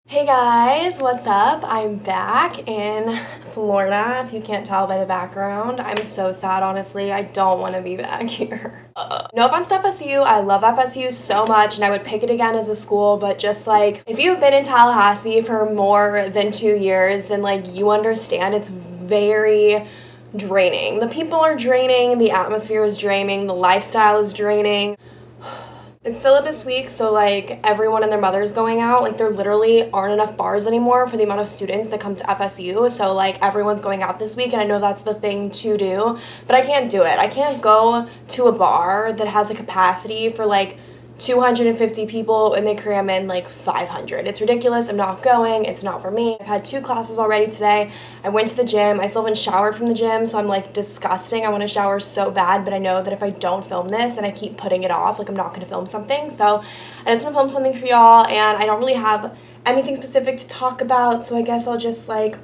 Hey guys, what's up? I'm back in Florida, if you can't tell by the background. I'm so sad, honestly. I don't want to be back here. No offense to FSU, I love FSU so much and I would pick it again as a school, but just like, if you've been in Tallahassee for more than 2 years, then like you understand it's very draining. The people are draining, the atmosphere is draining, the lifestyle is draining. It's syllabus week, so like everyone and their mother's going out. Like there literally aren't enough bars anymore for the amount of students that come to FSU. So like everyone's going out this week, and I know that's the thing to do, but I can't do it. I can't go to a bar that has a capacity for like 250 people and they cram in like 500. It's ridiculous. I'm not going. It's not for me. I've had 2 classes already today. I went to the gym. I still haven't showered from the gym, so I'm like disgusting. I want to shower so bad, but I know that if I don't film this and I keep putting it off, like I'm not going to film something. So I just want to film something for y'all, and I don't really have anything specific to talk about, so I guess I'll just like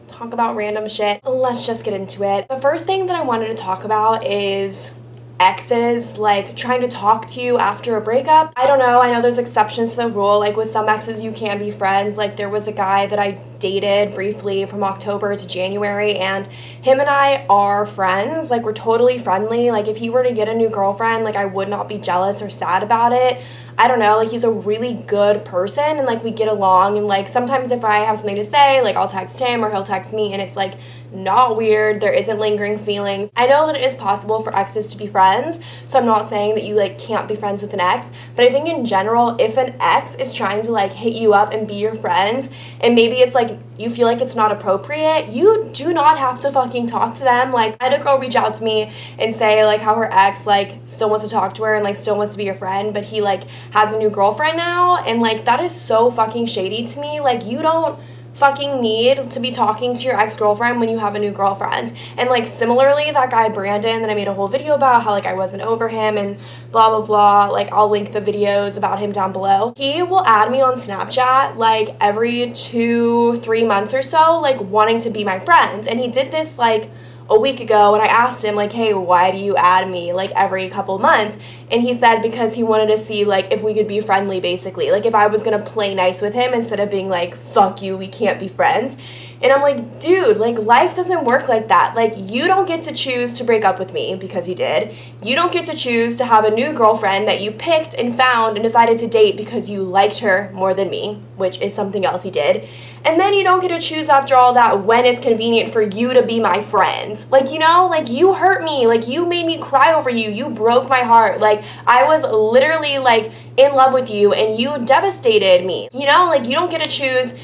talk about random shit. Let's just get into it. The first thing that I wanted to talk about is exes like trying to talk to you after a breakup. I don't know, I know there's exceptions to the rule. Like with some exes you can be friends. Like there was a guy that I dated briefly from October to January, and him and I are friends. Like we're totally friendly. Like if he were to get a new girlfriend, like I would not be jealous or sad about it. I don't know, like he's a really good person and like we get along, and like sometimes if I have something to say, like I'll text him or he'll text me and it's like not weird. There isn't lingering feelings. I know that it is possible for exes to be friends, so I'm not saying that you like can't be friends with an ex, but I think in general, if an ex is trying to like hit you up and be your friend, and maybe it's like you feel like it's not appropriate, you do not have to fucking talk to them. Like I had a girl reach out to me and say like how her ex like still wants to talk to her and like still wants to be your friend, but he like has a new girlfriend now, and like that is so fucking shady to me. Like you don't fucking need to be talking to your ex-girlfriend when you have a new girlfriend. And like similarly, that guy Brandon that I made a whole video about how like I wasn't over him and blah blah blah, like I'll link the videos about him down below. He will add me on Snapchat like every 2-3 months or so, like wanting to be my friend, and he did this like a week ago, and I asked him like, hey, why do you add me like every couple months? And he said because he wanted to see like if we could be friendly, basically, like if I was gonna play nice with him instead of being like fuck you, we can't be friends. And I'm like, dude, like life doesn't work like that. Like you don't get to choose to break up with me because you did. You don't get to choose to have a new girlfriend that you picked and found and decided to date because you liked her more than me, which is something else he did. And then you don't get to choose after all that when it's convenient for you to be my friend. Like, you know, like you hurt me. Like you made me cry over you. You broke my heart. Like I was literally like in love with you and you devastated me. You know, like you don't get to choose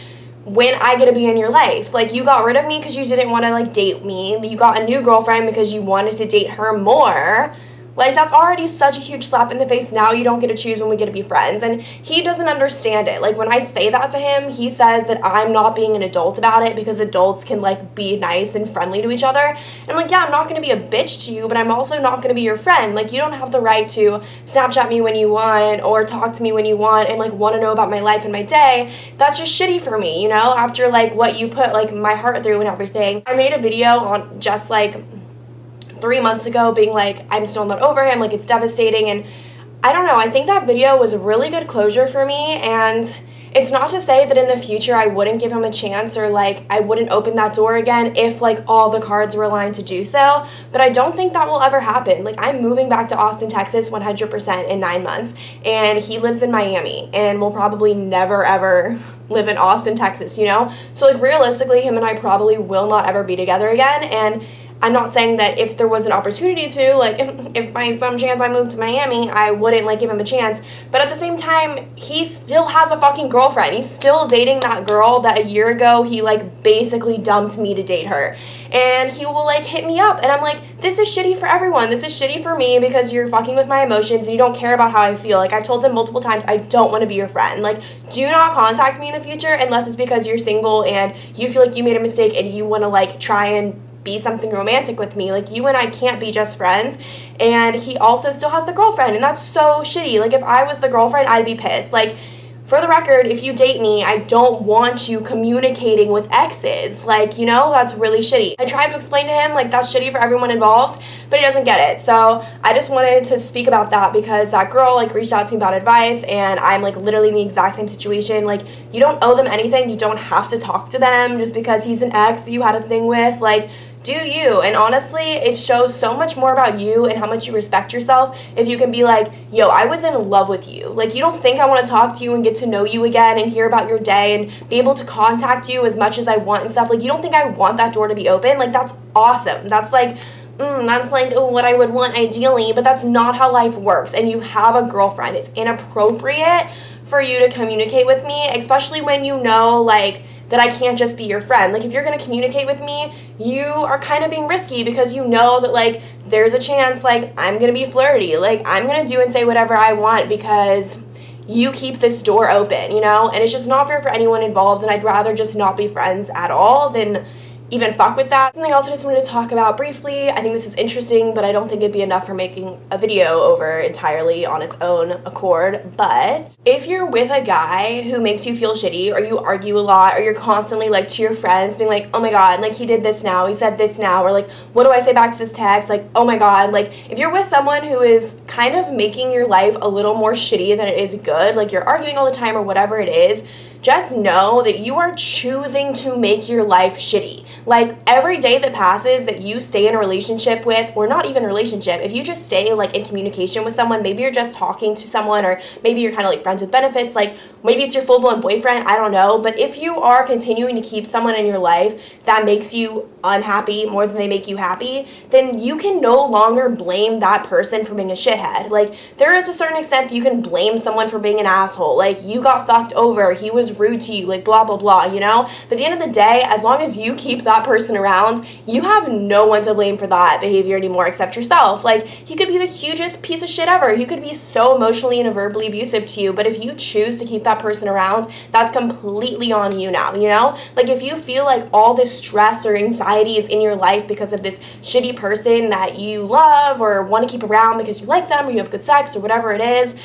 when I get to be in your life. Like you got rid of me because you didn't want to like date me. You got a new girlfriend because you wanted to date her more. Like that's already such a huge slap in the face. Now you don't get to choose when we get to be friends, and he doesn't understand it. Like when I say that to him, he says that I'm not being an adult about it because adults can like be nice and friendly to each other. And I'm like, yeah, I'm not going to be a bitch to you, but I'm also not going to be your friend. Like you don't have the right to Snapchat me when you want or talk to me when you want and like want to know about my life and my day. That's just shitty for me, you know, after like what you put like my heart through and everything. I made a video on just like 3 months ago being like, I'm still not over him, like it's devastating, and I don't know, I think that video was really good closure for me. And it's not to say that in the future I wouldn't give him a chance or like I wouldn't open that door again if like all the cards were aligned to do so, but I don't think that will ever happen. Like I'm moving back to Austin, Texas 100% in 9 months, and he lives in Miami and will probably never ever live in Austin, Texas, you know? So like realistically, him and I probably will not ever be together again. And I'm not saying that if there was an opportunity to, like, if by some chance I moved to Miami, I wouldn't, like, give him a chance. But at the same time, he still has a fucking girlfriend. He's still dating that girl that a year ago he, like, basically dumped me to date her. And he will, like, hit me up. And I'm like, this is shitty for everyone. This is shitty for me because you're fucking with my emotions and you don't care about how I feel. Like, I've told him multiple times, I don't want to be your friend. Like, do not contact me in the future unless it's because you're single and you feel like you made a mistake and you want to, like, try and be something romantic with me. Like you and I can't be just friends. And he also still has the girlfriend, and that's so shitty. Like if I was the girlfriend, I'd be pissed. Like for the record, if you date me, I don't want you communicating with exes. Like, you know, that's really shitty. I tried to explain to him, like, that's shitty for everyone involved, but he doesn't get it. So I just wanted to speak about that because that girl, like, reached out to me about advice, and I'm, like, literally in the exact same situation. Like, you don't owe them anything. You don't have to talk to them just because he's an ex that you had a thing with. Like, do you. And honestly, it shows so much more about you and how much you respect yourself if you can be like, yo, I was in love with you. Like, you don't think I want to talk to you and get to know you again and hear about your day and be able to contact you as much as I want and stuff. Like, you don't think I want that door to be open? Like, that's awesome. That's like what I would want ideally, but that's not how life works. And you have a girlfriend. It's inappropriate for you to communicate with me, especially when you know, like, that I can't just be your friend. Like, if you're going to communicate with me, you are kind of being risky because you know that, like, there's a chance, like, I'm going to be flirty. Like, I'm going to do and say whatever I want because you keep this door open, you know? And it's just not fair for anyone involved, and I'd rather just not be friends at all than even fuck with that. Something else I just wanted to talk about briefly. I think this is interesting, but I don't think it'd be enough for making a video over entirely on its own accord. But if you're with a guy who makes you feel shitty, or you argue a lot, or you're constantly, like, to your friends being like, oh my god, like, he did this now, he said this now, or like, what do I say back to this text? Like, oh my god. Like, if you're with someone who is kind of making your life a little more shitty than it is good, like, you're arguing all the time or whatever it is, just know that you are choosing to make your life shitty. Like, every day that passes that you stay in a relationship with, or not even a relationship, if you just stay, like, in communication with someone, maybe you're just talking to someone, or maybe you're kind of, like, friends with benefits, like, maybe it's your full-blown boyfriend, I don't know, but if you are continuing to keep someone in your life that makes you unhappy more than they make you happy, then you can no longer blame that person for being a shithead. Like, there is a certain extent that you can blame someone for being an asshole. Like, you got fucked over, he was rude to you, like, blah, blah, blah, you know? But at the end of the day, as long as you keep that person around, you have no one to blame for that behavior anymore except yourself. Like, he could be the hugest piece of shit ever. He could be so emotionally and verbally abusive to you, but if you choose to keep that person around, that's completely on you now, you know? Like, if you feel like all this stress or anxiety is in your life because of this shitty person that you love or want to keep around because you like them or you have good sex or whatever it is,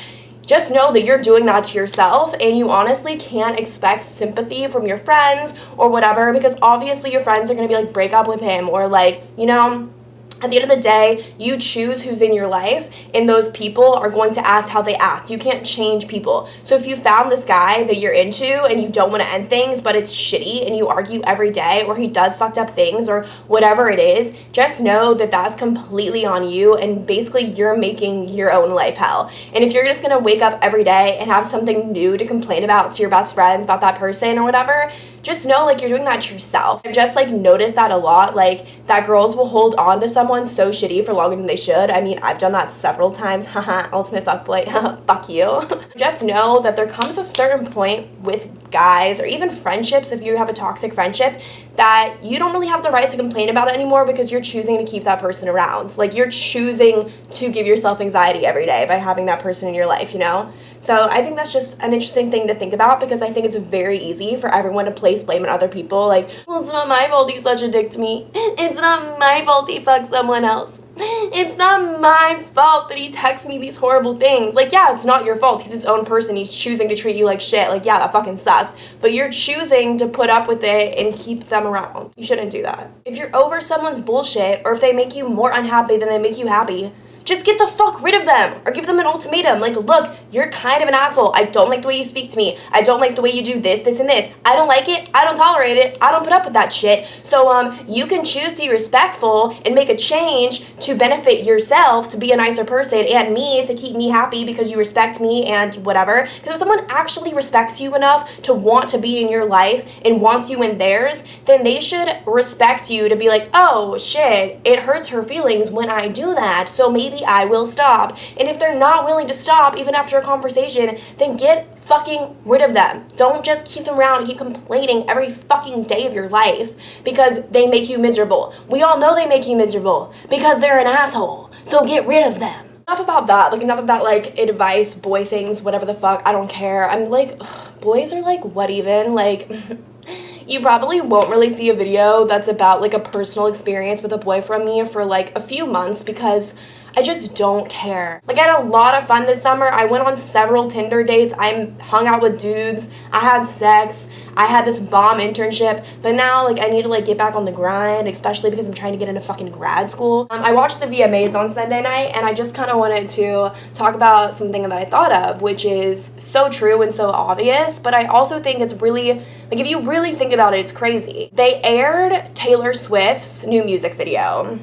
just know that you're doing that to yourself, and you honestly can't expect sympathy from your friends or whatever, because obviously your friends are going to be like, break up with him, or like, you know, at the end of the day, you choose who's in your life, and those people are going to act how they act. You can't change people. So if you found this guy that you're into and you don't want to end things, but it's shitty and you argue every day, or he does fucked up things or whatever it is, just know that that's completely on you, and basically you're making your own life hell. And if you're just going to wake up every day and have something new to complain about to your best friends about that person or whatever, just know, like, you're doing that to yourself. I've just, like, noticed that a lot, like, that girls will hold on to someone so shitty for longer than they should. I mean, I've done that several times. Haha, ultimate fuckboy. Fuck you. Just know that there comes a certain point with guys, or even friendships, if you have a toxic friendship, that you don't really have the right to complain about it anymore because you're choosing to keep that person around. Like, you're choosing to give yourself anxiety every day by having that person in your life, you know? So I think that's just an interesting thing to think about, because I think it's very easy for everyone to place blame on other people. Like, well, it's not my fault he's such a dick to me. It's not my fault he fucked someone else. It's not my fault that he texts me these horrible things. Like, yeah, it's not your fault. He's his own person. He's choosing to treat you like shit. Like, yeah, that fucking sucks. But you're choosing to put up with it and keep them around. You shouldn't do that. If you're over someone's bullshit, or if they make you more unhappy than they make you happy, just get the fuck rid of them, or give them an ultimatum. Like, look, you're kind of an asshole. I don't like the way you speak to me. I don't like the way you do this, this, and this. I don't like it. I don't tolerate it. I don't put up with that shit. So, you can choose to be respectful and make a change to benefit yourself, to be a nicer person, and me, to keep me happy because you respect me and whatever. Because if someone actually respects you enough to want to be in your life and wants you in theirs, then they should respect you to be like, oh, shit, it hurts her feelings when I do that, so maybe I will stop. And if they're not willing to stop, even after a conversation, then get fucking rid of them. Don't just keep them around and keep complaining every fucking day of your life because they make you miserable. We all know they make you miserable because they're an asshole. So get rid of them. Enough about that. Like, enough about, like, advice, boy things, whatever the fuck. I don't care. I'm like, ugh, boys are like, what even? Like, you probably won't really see a video that's about, like, a personal experience with a boy from me for, like, a few months, because I just don't care. Like, I had a lot of fun this summer. I went on several Tinder dates. I hung out with dudes. I had sex. I had this bomb internship. But now, like, I need to, like, get back on the grind, especially because I'm trying to get into fucking grad school. I watched the VMAs on Sunday night, and I just kind of wanted to talk about something that I thought of, which is so true and so obvious, but I also think it's really, like, if you really think about it, it's crazy. They aired Taylor Swift's new music video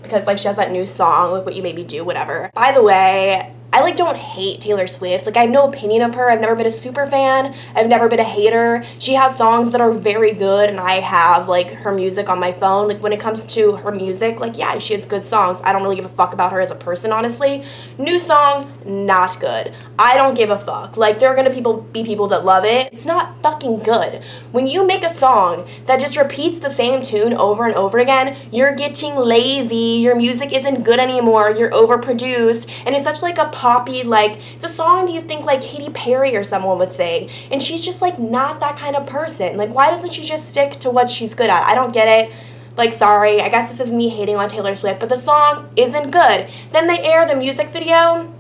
because, like, she has that new song, like, What You Made Me Do, whatever. By the way, I, like, don't hate Taylor Swift. Like, I have no opinion of her. I've never been a super fan. I've never been a hater. She has songs that are very good, and I have, like, her music on my phone. Like, when it comes to her music, like, yeah, she has good songs. I don't really give a fuck about her as a person, honestly. New song, not good. I don't give a fuck. Like, there are gonna be people that love it. It's not fucking good. When you make a song that just repeats the same tune over and over again, you're getting lazy. Your music isn't good anymore. You're overproduced. And it's such, like, a poppy, like, it's a song that you think, like, Katy Perry or someone would sing. And she's just, like, not that kind of person. Like, why doesn't she just stick to what she's good at? I don't get it. Like, sorry. I guess this is me hating on Taylor Swift, but the song isn't good. Then they air the music video.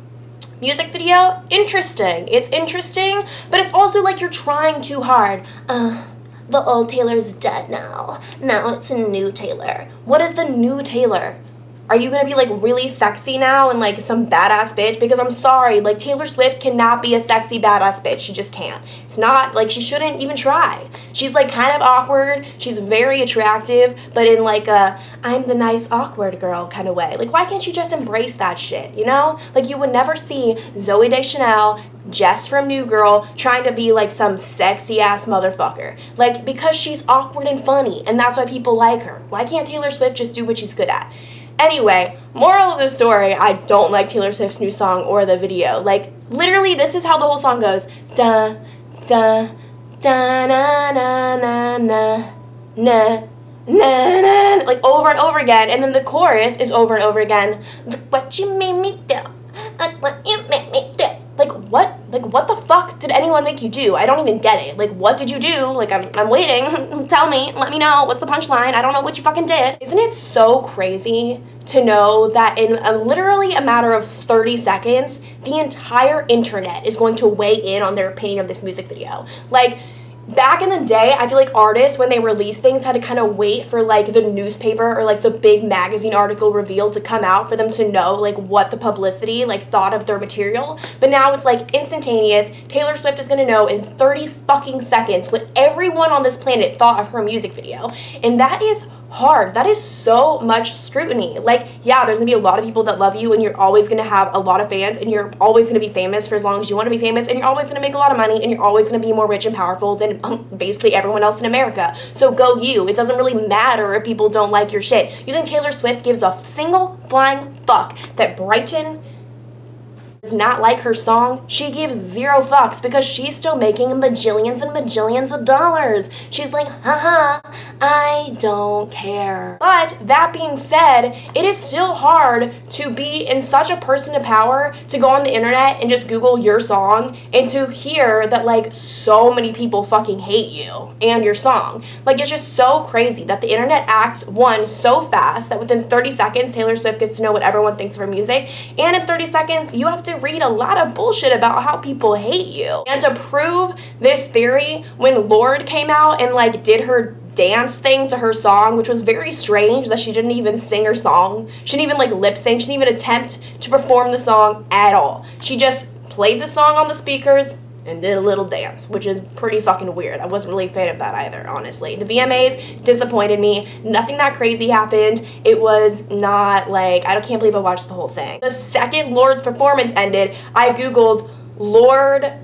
Music video, interesting. It's interesting, but it's also like you're trying too hard. The old Taylor's dead now. Now it's a new Taylor. What is the new Taylor? Are you gonna be, like, really sexy now and, like, some badass bitch? Because I'm sorry, like, Taylor Swift cannot be a sexy badass bitch. She just can't. It's not, like, she shouldn't even try. She's, like, kind of awkward. She's very attractive, but in, like, a I'm the nice awkward girl kind of way. Like, why can't you just embrace that shit, you know? Like, you would never see Zooey Deschanel, Jess from New Girl, trying to be, like, some sexy-ass motherfucker. Like, because she's awkward and funny, and that's why people like her. Why can't Taylor Swift just do what she's good at? Anyway, moral of the story, I don't like Taylor Swift's new song or the video. Like, literally, this is how the whole song goes. Da, da, da, na, na, na, na, na, na, na, like, over and over again. And then the chorus is over and over again. Look what you made me do. Look what you made me do. Like, what? Like, what the fuck did anyone make you do? I don't even get it. Like, what did you do? Like, I'm waiting. Tell me. Let me know. What's the punchline? I don't know what you fucking did. Isn't it so crazy to know that in literally a matter of 30 seconds, the entire internet is going to weigh in on their opinion of this music video? Like, back in the day, I feel like artists, when they released things, had to kind of wait for, like, the newspaper or, like, the big magazine article reveal to come out for them to know, like, what the publicity, like, thought of their material. But now it's, like, instantaneous. Taylor Swift is gonna know in 30 fucking seconds what everyone on this planet thought of her music video. And that is hard. That is so much scrutiny. Like, yeah, there's gonna be a lot of people that love you, and you're always gonna have a lot of fans, and you're always gonna be famous for as long as you want to be famous, and you're always gonna make a lot of money, and you're always gonna be more rich and powerful than basically everyone else in America. So go you. It doesn't really matter if people don't like your shit. You think Taylor Swift gives a single flying fuck that Brighton does not like her song? She gives zero fucks because she's still making bajillions and bajillions of dollars. She's like, haha, I don't care. But that being said, it is still hard to be in such a person of power to go on the internet and just Google your song and to hear that, like, so many people fucking hate you and your song. Like, it's just so crazy that the internet acts, one, so fast that within 30 seconds, Taylor Swift gets to know what everyone thinks of her music. And in 30 seconds, you have to read a lot of bullshit about how people hate you. And to prove this theory, when Lorde came out and, like, did her dance thing to her song, which was very strange that she didn't even sing her song. She didn't even, like, lip sync. She didn't even attempt to perform the song at all. She just played the song on the speakers and did a little dance, which is pretty fucking weird. I wasn't really a fan of that either, honestly. The VMAs disappointed me. Nothing that crazy happened. It was not, like, I can't believe I watched the whole thing. The second Lorde's performance ended, I Googled Lorde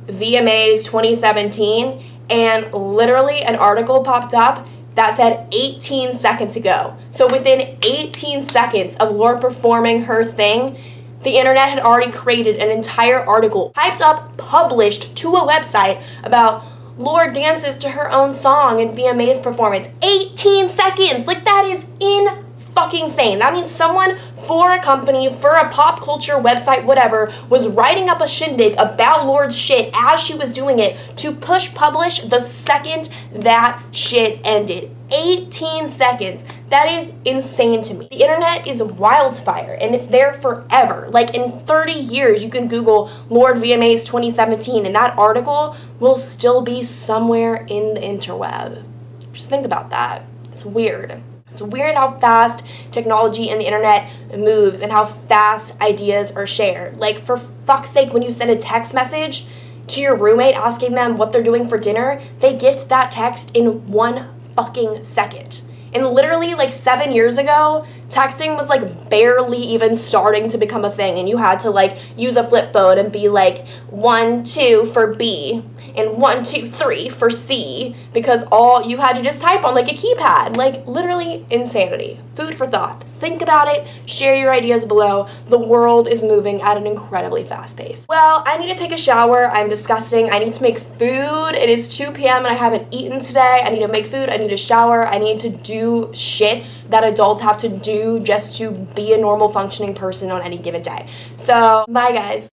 VMAs 2017, and literally an article popped up that said 18 seconds ago. So within 18 seconds of Lorde performing her thing, the internet had already created an entire article, hyped up, published to a website about Lorde dances to her own song in VMA's performance. 18 seconds! Like, that is fucking insane. That means someone for a company, for a pop culture website, whatever, was writing up a shindig about Lord's shit as she was doing it to push publish the second that shit ended. 18 seconds. That is insane to me. The internet is wildfire and it's there forever. Like in 30 years, you can Google Lord VMAs 2017 and that article will still be somewhere in the interweb. Just think about that. It's weird. It's weird how fast technology and the internet moves and how fast ideas are shared. Like, for fuck's sake, when you send a text message to your roommate asking them what they're doing for dinner, they get that text in 1 fucking second. And literally, like 7 years ago, texting was like barely even starting to become a thing, and you had to like use a flip phone and be like 1, 2 for B and 1, 2, 3 for C, because all you had to just type on like a keypad. Like, literally insanity. Food for thought. Think about it. Share your ideas below. The world is moving at an incredibly fast pace. Well, I need to take a shower. I'm disgusting. I need to make food. It is 2 p.m. and I haven't eaten today. I need to make food. I need to shower. I need to do shit that adults have to do just to be a normal functioning person on any given day. So, bye guys.